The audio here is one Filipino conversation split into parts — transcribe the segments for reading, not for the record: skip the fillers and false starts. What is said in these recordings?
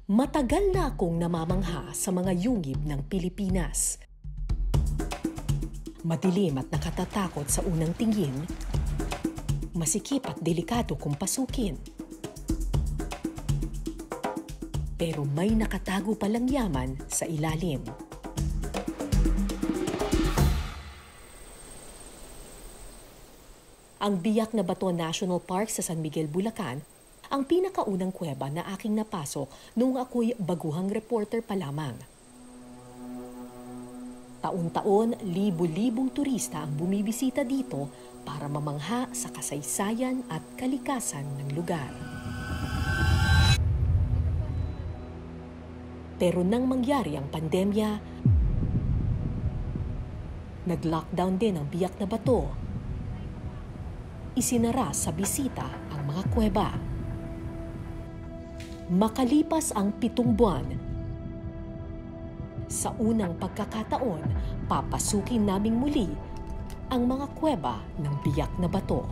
Matagal na akong namamangha sa mga yungib ng Pilipinas. Madilim at nakatatakot sa unang tingin, masikip at delikado kung pasukin. Pero may nakatago palang yaman sa ilalim. Ang Biak na Bato National Park sa San Miguel, Bulacan, ang pinakaunang kuweba na aking napasok noong ako'y baguhang reporter pa lamang. Taon-taon, libu-libong turista ang bumibisita dito para mamangha sa kasaysayan at kalikasan ng lugar. Pero nang mangyari ang pandemya, nag-lockdown din ang Biak na Bato. Isinara sa bisita ang mga kuweba. Makalipas ang 7 buwan, sa unang pagkakataon, papasukin naming muli ang mga kuweba ng Biak na Bato.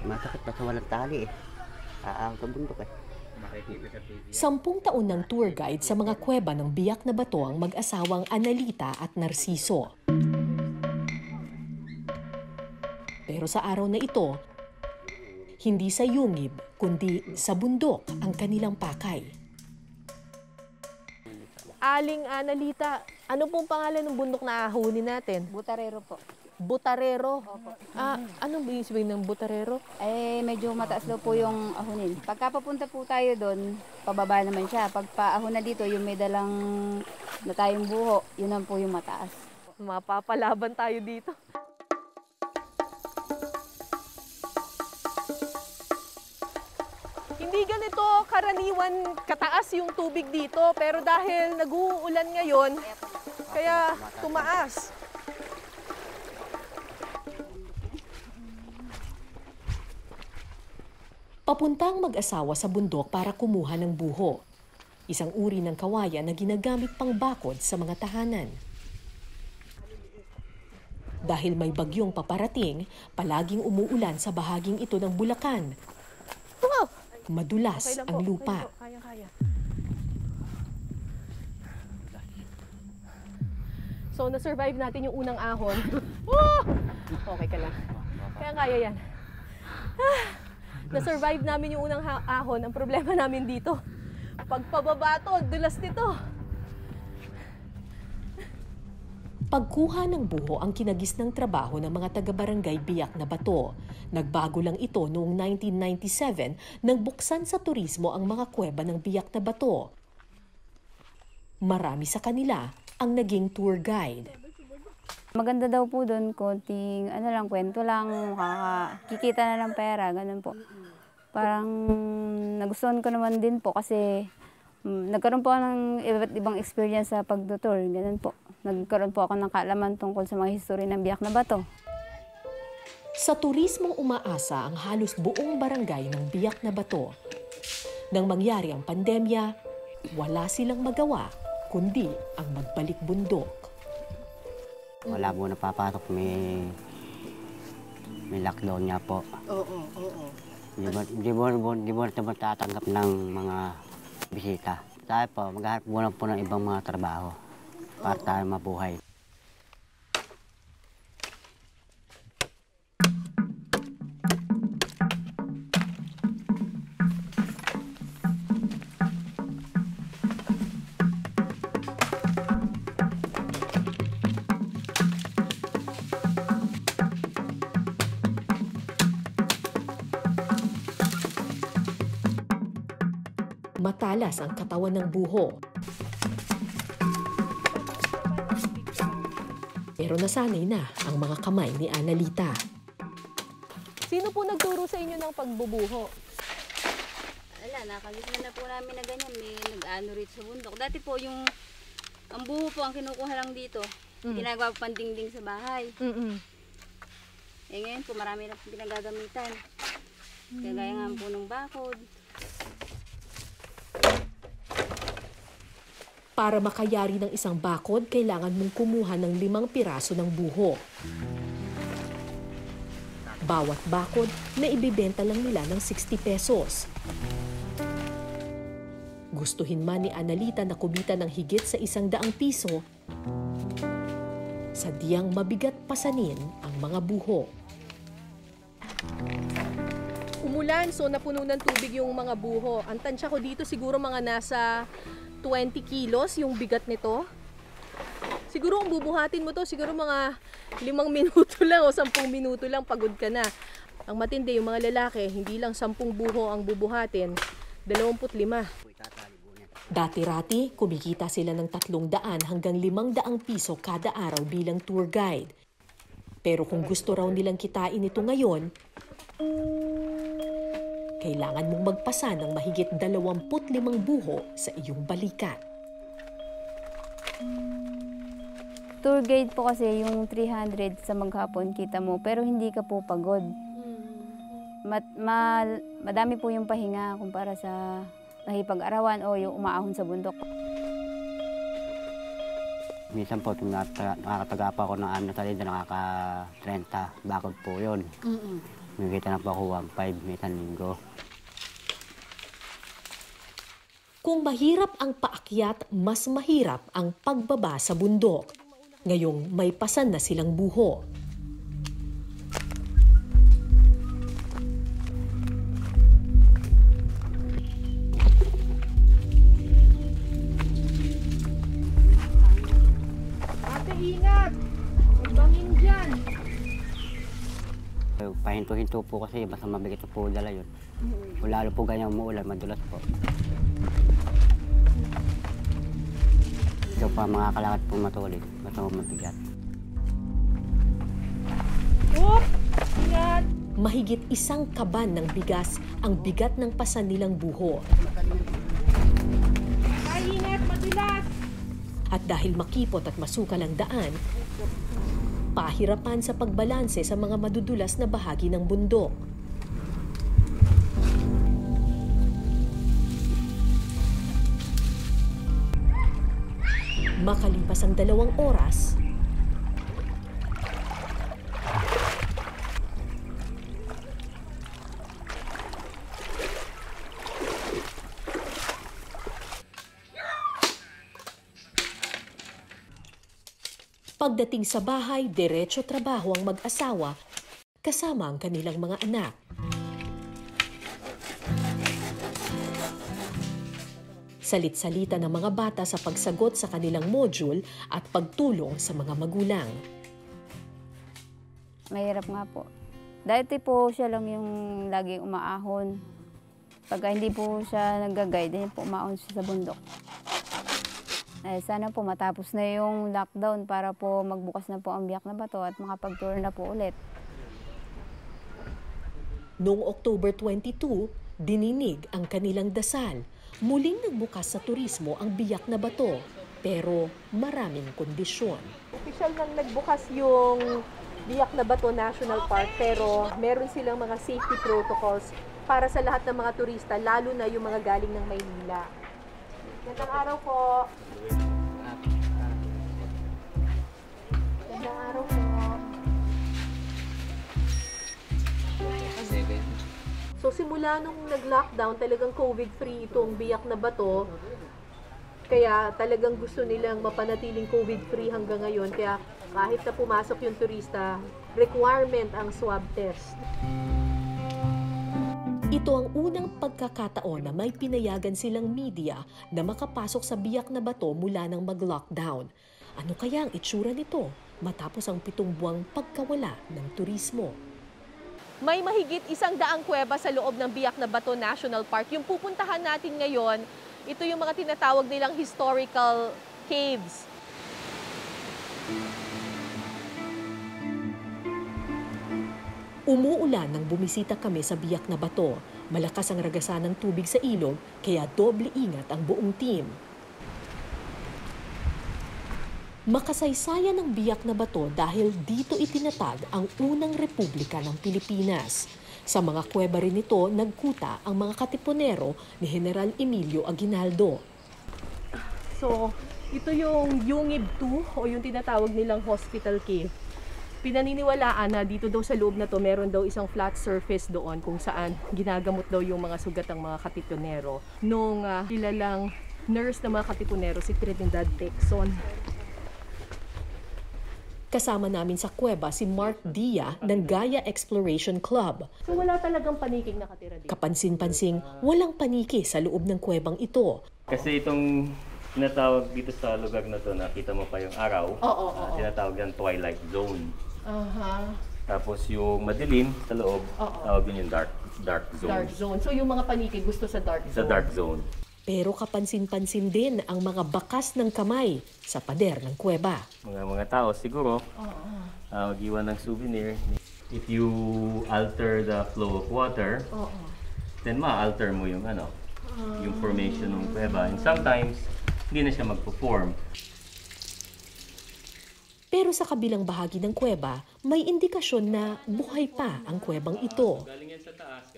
Masakit pa sa walang tali eh. Aawag ang bundok eh. 10 taon ng tour guide sa mga kuweba ng Biak na Bato ang mag-asawang Analita at Narciso. Pero sa araw na ito, hindi sa yungib, kundi sa bundok ang kanilang pakay. Aling Analita, ano pong pangalan ng bundok na ahunin natin? Butarero po. Butarero? Opo. Ano ba yung sabihin ng Butarero? Eh, medyo mataas daw po yung ahunin. Pagka papunta po tayo doon, pababa naman siya. Pag paahon na dito, yung may dalang na tayong buho, yun ang po yung mataas. Mapapalaban tayo dito. Hindi ganito karaniwan kataas yung tubig dito, pero dahil nag-uulan ngayon, kaya tumaas. Papuntang mag-asawa sa bundok para kumuha ng buho, isang uri ng kawayan na ginagamit pang bakod sa mga tahanan. Dahil may bagyong paparating, palaging umuulan sa bahaging ito ng Bulacan. Madulas Okay lang ang po, lupa. okay po, kaya-kaya. So, na-survive natin yung unang ahon. Okay ka lang. Kaya yan. Na-survive namin yung unang ahon. Ang problema namin dito, pagpababa to, dulas nito. Pagkuha ng buho ang kinagis ng trabaho ng mga taga-barangay Biak na Bato. Nagbago lang ito noong 1997 nang buksan sa turismo ang mga kuweba ng Biak na Bato. Marami sa kanila ang naging tour guide. Maganda daw po doon, konting kwento lang, makakikita na ng pera, ganun po. Parang nagustuhan ko naman din po kasi nagkaroon po ako ng iba't ibang experience sa pagtutour, ganun po. Nagkaroon po ako ng kaalaman tungkol sa mga history ng Biak na Bato. Sa turismong umaasa ang halos buong barangay ng Biak na Bato. Nang mangyari ang pandemya, wala silang magawa kundi ang magbalik bundok. Wala po napapasok, may lockdown niya po. Oo. Di mo tatanggap ng mga bisita. Tayo po, maghahanap muna po ng ibang mga trabaho para tayo mabuhay. Matalas ang katawan ng buho. Pero nasanay na ang mga kamay ni Analita. Sino po nagturo sa inyo ng pagbubuho? Wala, nakagisa na po namin na ganyan. May nag-ano rito sa bundok. Dati po ang buho po ang kinukuha lang dito. Ginagawa po pandingding sa bahay. Eh ngayon po marami na pinagagamitan. Kagaya nga po ng bakod. Para makayari ng isang bakod, kailangan mong kumuha ng 5 piraso ng buho. Bawat bakod na ibibenta lang nila ng 60 pesos. Gustuhin man ni Analita na kumita ng higit sa 100 piso, sadyang mabigat pasanin ang mga buho. Umulan, so napuno ng tubig yung mga buho. Ang tansya ko dito siguro mga nasa 20 kilos yung bigat nito. Siguro kung bubuhatin mo to, siguro mga 5 minuto lang o 10 minuto lang pagod ka na. Ang matindi, yung mga lalaki, hindi lang 10 buho ang bubuhatin, 25. Dati-rati, kumikita sila ng 300 hanggang 500 piso kada araw bilang tour guide. Pero kung gusto raw nilang kitain ito ngayon, kailangan mong magpasa ng mahigit 25 buho sa iyong balikat. Tour guide po kasi yung 300 sa maghapon kita mo, pero hindi ka po pagod. Madami po yung pahinga kumpara sa nakipag-arawan o yung umaahon sa bundok. Minsan po, nakakataga pa ako ng ano talida, nakaka-30. Bakod po yun. May kita na po ako 1.5 minsan linggo. Kung mahirap ang paakyat, mas mahirap ang pagbaba sa bundok. Ngayong may pasan na silang buho. Ate, ingat! May bangin dyan! Pahinto-hinto po kasi basta mabigat po dala yun. Kung lalo po ganyan umuulan, madulas po. Ito pa mga kalakad po matulid, basta mabigat. Oop! Ingat! Mahigit 1 kaban ng bigas ang bigat ng pasan nilang buho. Ay, ingat! Madulas! At dahil makipot at masukal ang daan, pahirapan sa pagbalanse sa mga madudulas na bahagi ng bundok. Makalipas ang 2 oras, pagdating sa bahay, diretso trabaho ang mag-asawa kasama ang kanilang mga anak. Salit-salita ng mga bata sa pagsagot sa kanilang module at pagtulong sa mga magulang. Mahirap nga po. Dati po siya lang yung laging umaahon. Pagka hindi po siya nag-guide, hindi po umaahon siya sa bundok. Sana po matapos na yung lockdown para po magbukas na po ang Biak na Bato at makapag-tour na po ulit. Noong October 22, dininig ang kanilang dasal. Muling nagbukas sa turismo ang Biak na Bato, pero maraming kondisyon. Official nang nagbukas yung Biak na Bato National Park, pero meron silang mga safety protocols para sa lahat ng mga turista, lalo na yung mga galing ng Maynila. Gandang araw po. Gandang araw po. So simula nung nag-lockdown, talagang COVID-free itong Biak na Bato. Kaya talagang gusto nilang mapanatiling COVID-free hanggang ngayon. Kaya kahit na pumasok yung turista, requirement ang swab test. Ito ang unang pagkakataon na may pinayagan silang media na makapasok sa Biak na Bato mula nang mag-lockdown. Ano kaya ang itsura nito matapos ang 7 buwang pagkawala ng turismo? May mahigit 100 kuweba sa loob ng Biak na Bato National Park. Yung pupuntahan natin ngayon, ito yung mga tinatawag nilang historical caves. Umuulan nang bumisita kami sa Biak na Bato. Malakas ang ragasan ng tubig sa ilog, kaya doble ingat ang buong team. Makasaysayan ng Biak na Bato dahil dito itinatag ang unang Republika ng Pilipinas. Sa mga kuweba rin ito, nagkuta ang mga katipunero ni General Emilio Aguinaldo. So, ito yung Yungib 2 o yung tinatawag nilang hospital cave. Pinaniniwalaan na dito daw sa loob na to meron daw isang flat surface doon kung saan ginagamot daw yung mga sugat ng mga katipunero nung kilalang nurse ng mga katipunero si Trinidad Dixon. Kasama namin sa kuweba si Mark Dia ng Gaia Exploration Club. So wala talagang paniking nakatira dito? Kapansin-pansing walang paniki sa loob ng kuwebang ito. Kasi itong tinatawag dito sa lugar na to, nakita mo pa yung araw, tinatawag yan twilight zone. Tapos yung madilim sa loob, tawag din yung dark zone. Dark zone. So yung mga paniki gusto sa dark zone? Sa dark zone. Pero kapansin-pansin din ang mga bakas ng kamay sa pader ng kuweba. Mga tao siguro, mag-iwan ng souvenir. If you alter the flow of water, then ma-alter mo yung yung formation ng kuweba. And sometimes, hindi na siya magpo-form. Pero sa kabilang bahagi ng kuweba, may indikasyon na buhay pa ang kuwebang ito.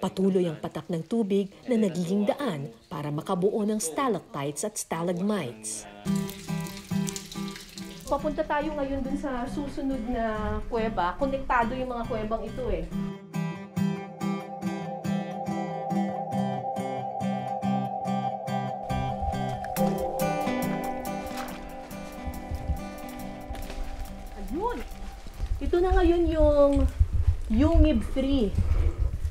Patuloy ang patak ng tubig na nagiging daan para makabuo ng stalactites at stalagmites. Papunta tayo ngayon dun sa susunod na kuweba. Konektado yung mga kuwebang ito eh. Ayun! Ito na ngayon yung Yungib 3.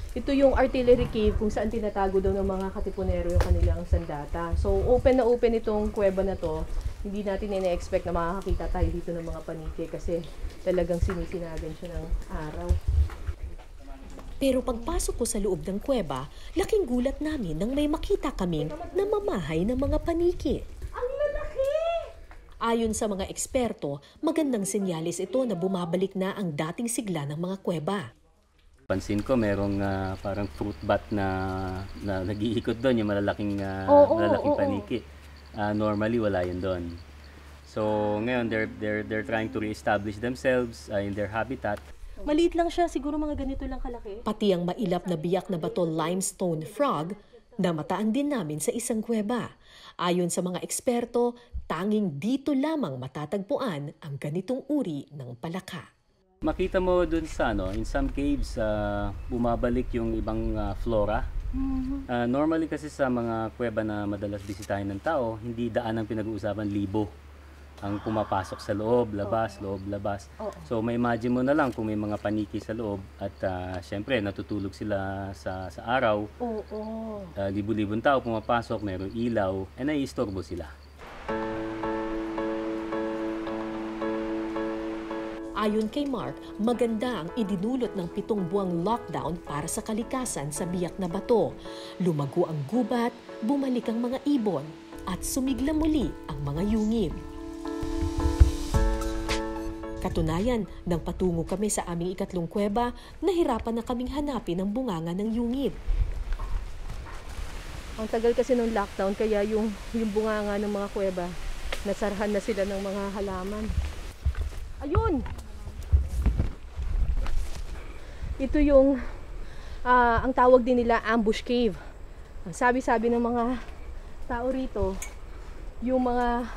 Ito yung artillery cave kung saan tinatago daw ng mga katipunero yung kanilang sandata. So open na open itong kuweba na to. Hindi natin ina-expect na makakakita tayo dito ng mga paniki kasi talagang sinisinagan siya ng araw. Pero pagpasok ko sa loob ng kuweba, laking gulat namin nang may makita kaming namamahay ng mga paniki. Ang lalaki! Ayon sa mga eksperto, magandang senyalis ito na bumabalik na ang dating sigla ng mga kuweba. Pansin ko merong parang fruit bat na nag-iikot doon, yung malalaking paniki. Normally wala yun doon. So ngayon they're trying to reestablish themselves in their habitat. Maliit lang siya, siguro mga ganito lang kalaki. Pati ang mailap na biyak na bato limestone frog na mataan din namin sa isang kuweba. Ayon sa mga eksperto, tanging dito lamang matatagpuan ang ganitong uri ng palaka. Makita mo dun sa in some caves bumabalik yung ibang flora. Normally kasi sa mga kuweba na madalas bisitahin ng tao, hindi daan ang pinag-uusapan, libo ang pumapasok sa loob, labas, loob, labas. So may imagine mo na lang kung may mga paniki sa loob at syempre natutulog sila sa araw. Libo-libong tao pumapasok, mayroong ilaw, naiistorbo sila. Ayon kay Mark, maganda ang idinulot ng 7 buwang lockdown para sa kalikasan sa biyak na bato. Lumago ang gubat, bumalik ang mga ibon, at sumigla muli ang mga yungib. Katunayan, nang patungo kami sa aming ikatlong kuweba, nahirapan na kaming hanapin ang bunganga ng yungib. Ang tagal kasi ng lockdown, kaya yung bunganga ng mga kuweba, nasarhan na sila ng mga halaman. Ayun! Ito yung, ang tawag din nila ambush cave. Ang sabi-sabi ng mga tao rito, yung mga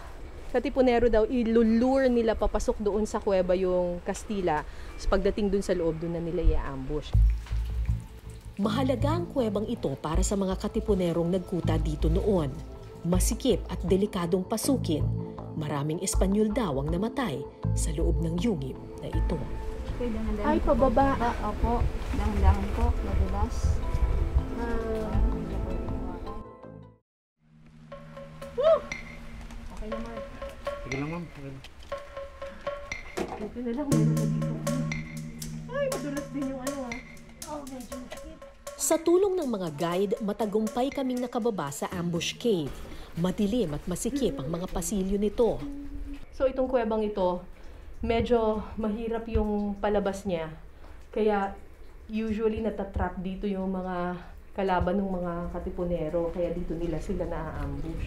katipunero daw, ilulure nila papasok doon sa kuweba yung Kastila. Tapos pagdating doon sa loob, doon na nila i-ambush. Mahalaga ang kuwebang ito para sa mga katipunerong nagkuta dito noon. Masikip at delikadong pasukin. Maraming Espanyol daw ang namatay sa loob ng yungib na ito. Ay, pababa. Opo, dahan-dahan po, madulas. Okay naman. Sige lang ma'am. Ito na lang, meron na dito. Ay, madulas din yung medyo makikip. Sa tulong ng mga guide, matagumpay kaming nakababa sa ambush cave. Madilim at masikip ang mga pasilyo nito. So itong kuwebang ito, medyo mahirap yung palabas niya. Kaya usually natatrap dito yung mga kalaban ng mga katipunero. Kaya dito nila sila na-ambush.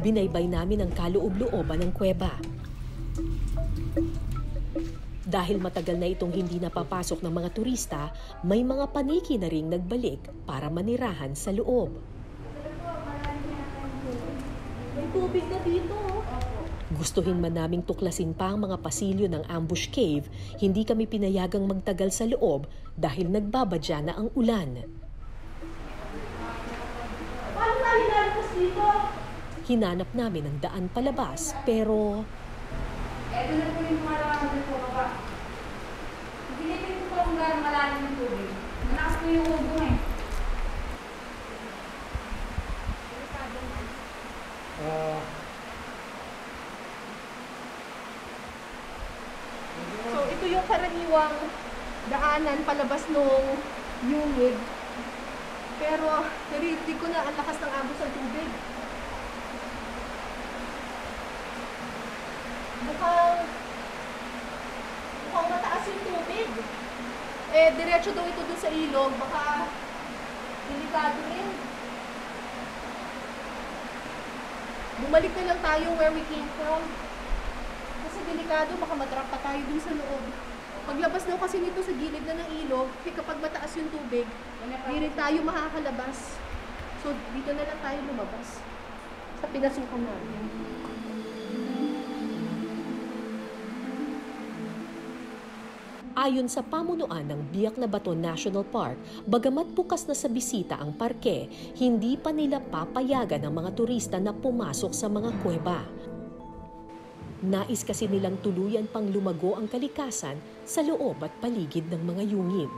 Binaybay namin ang kaloob-looban ng kuweba. Dahil matagal na itong hindi napapasok ng mga turista, may mga paniki na ring nagbalik para manirahan sa loob. May tubig na dito. Gustuhin man naming tuklasin pa ang mga pasilyo ng ambush cave, hindi kami pinayagang magtagal sa loob dahil nagbabadya na ang ulan. Paano tayo lalabas dito? Hinanap namin ang daan palabas, pero Eto na po yung mga lakas po baba. Pilipin ko po kung gano'ng malalim ng tubig. Malakas po yung ubo eh. So ito yung karaniwang daanan palabas nung unit. Pero narinig ko na ang lakas ng agos ng tubig. Mukhang mataas yung tubig. Eh, diretso daw ito dun sa ilog. Baka delikado rin. Bumalik na lang tayo where we came from. Kasi delikado, baka matrap pa tayo dun sa loob. Paglabas daw kasi nito sa gilid na ng ilog, kapag mataas yung tubig, di rin tayo makakalabas. So, dito na lang tayo lumabas. Sa pinasukan namin. ayon sa pamunuan ng Biak na Bato National Park, bagamat bukas na sa bisita ang parke, hindi pa nila papayagan ang mga turista na pumasok sa mga kuweba. Nais kasi nilang tuluyan pang lumago ang kalikasan sa loob at paligid ng mga yungib.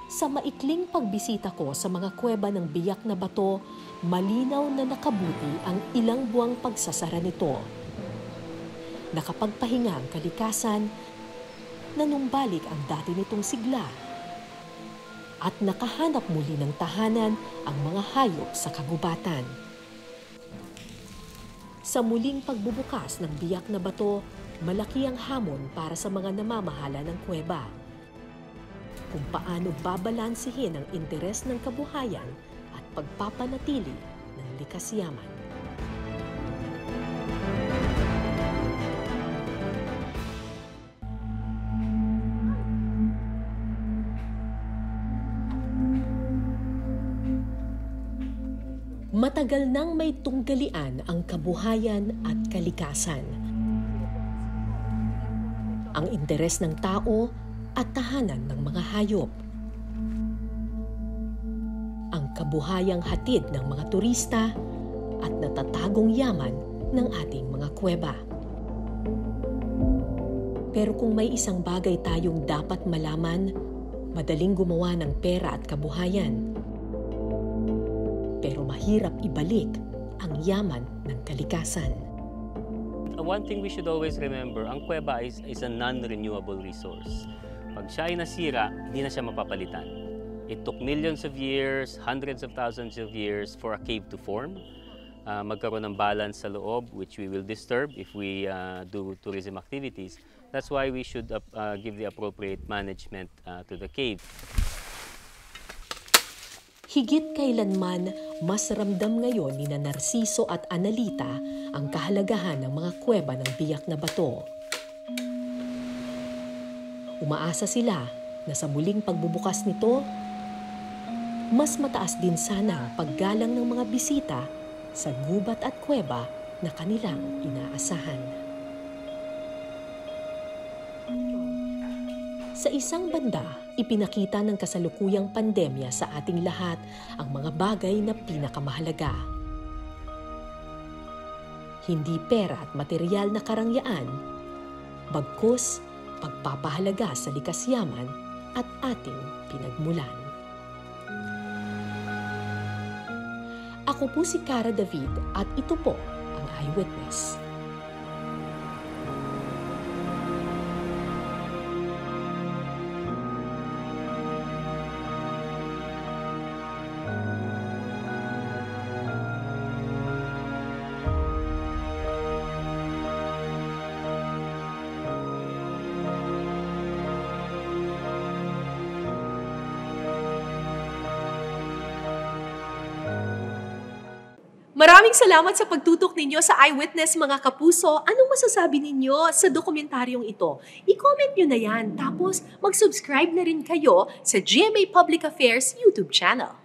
Sa maikling pagbisita ko sa mga kuweba ng Biak na Bato, malinaw na nakabuti ang ilang buwang pagsasara nito. Nakapagpahinga ang kalikasan, nanumbalik ang dati nitong sigla, at nakahanap muli ng tahanan ang mga hayop sa kagubatan. Sa muling pagbubukas ng Biak na Bato, malaki ang hamon para sa mga namamahala ng kuweba. Kung paano babalansihin ang interes ng kabuhayan at pagpapanatili ng likas yaman. Matagal nang may tunggalian ang kabuhayan at kalikasan. Ang interes ng tao at tahanan ng mga hayop. Ang kabuhayang hatid ng mga turista at natatagong yaman ng ating mga kuweba. Pero kung may isang bagay tayong dapat malaman, madaling gumawa ng pera at kabuhayan. Pero mahirap ibalik ang yaman ng kalikasan. One thing we should always remember, ang kuweba is a non-renewable resource. Pag siya ay nasira, hindi na siya mapapalitan. It took millions of years, hundreds of thousands of years for a cave to form. Magkaroon ng balance sa loob, which we will disturb if we do tourism activities. That's why we should give the appropriate management to the cave. Higit kailanman, mas ramdam ngayon ni Narciso at Analita ang kahalagahan ng mga kuweba ng Biak na Bato. Umaasa sila na sa muling pagbubukas nito, mas mataas din sana ang paggalang ng mga bisita sa gubat at kuweba na kanilang inaasahan. Sa isang banda, ipinakita ng kasalukuyang pandemya sa ating lahat ang mga bagay na pinakamahalaga. Hindi pera at material na karangyaan, bagkus pagpapahalaga sa likas yaman at ating pinagmulan. Ako po si Cara David at ito po ang Eyewitness. Maraming salamat sa pagtutok ninyo sa Eyewitness mga kapuso. Anong masasabi ninyo sa dokumentaryong ito? I-comment nyo na yan. Tapos mag-subscribe na rin kayo sa GMA Public Affairs YouTube channel.